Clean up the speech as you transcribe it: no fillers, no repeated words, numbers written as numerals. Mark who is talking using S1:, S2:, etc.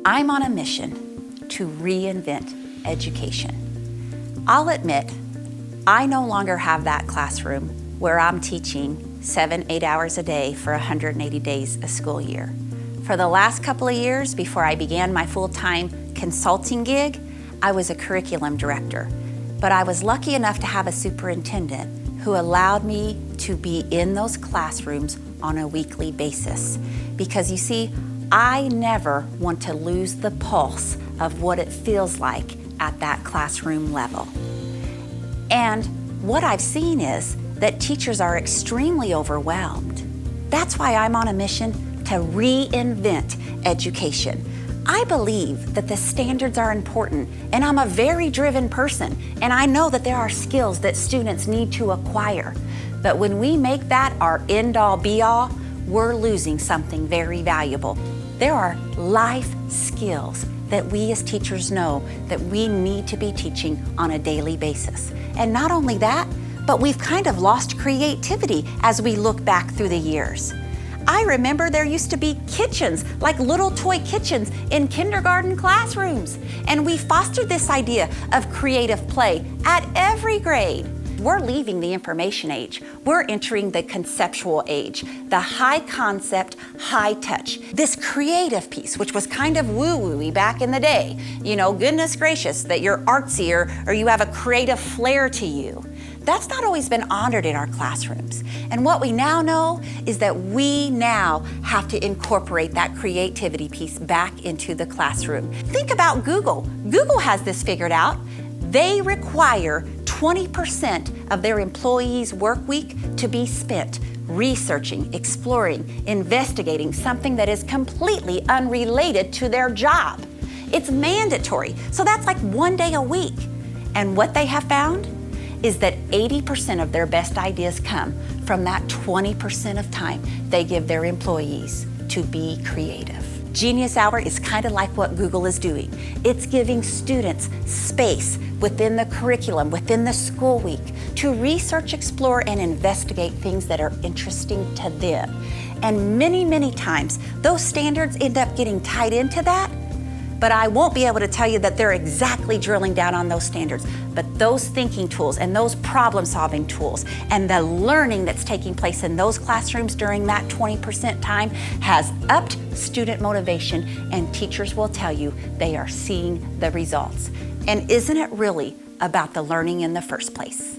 S1: I'm on a mission to reinvent education. I'll admit, I no longer have that classroom where I'm teaching 7-8 hours a day for 180 days a school year. For the last couple of years, before I began my full-time consulting gig, I was a curriculum director. But I was lucky enough to have a superintendent who allowed me to be in those classrooms on a weekly basis. Because you see, I never want to lose the pulse of what it feels like at that classroom level. And what I've seen is that teachers are extremely overwhelmed. That's why I'm on a mission to reinvent education. I believe that the standards are important, and I'm a very driven person, and I know that there are skills that students need to acquire. But when we make that our end-all be-all, we're losing something very valuable. There are life skills that we as teachers know that we need to be teaching on a daily basis. And not only that, but we've kind of lost creativity as we look back through the years. I remember there used to be kitchens, like little toy kitchens in kindergarten classrooms. And we fostered this idea of creative play at every grade. We're leaving the information age. We're entering the conceptual age, the high concept, high touch. This creative piece, which was kind of woo-woo-y back in the day, you know, goodness gracious, that you're artsy or you have a creative flair to you. That's not always been honored in our classrooms. And what we now know is that we now have to incorporate that creativity piece back into the classroom. Think about Google. Google has this figured out. They require 20% of their employees' work week to be spent researching, exploring, investigating something that is completely unrelated to their job. It's mandatory, so that's like 1 day a week. And what they have found is that 80% of their best ideas come from that 20% of time they give their employees to be creative. Genius Hour is kind of like what Google is doing. It's giving students space within the curriculum, within the school week, to research, explore, and investigate things that are interesting to them. And many, many times, those standards end up getting tied into that, but I won't be able to tell you that they're exactly drilling down on those standards. But those thinking tools and those problem-solving tools and the learning that's taking place in those classrooms during that 20% time has upped student motivation, and teachers will tell you they are seeing the results. And isn't it really about the learning in the first place?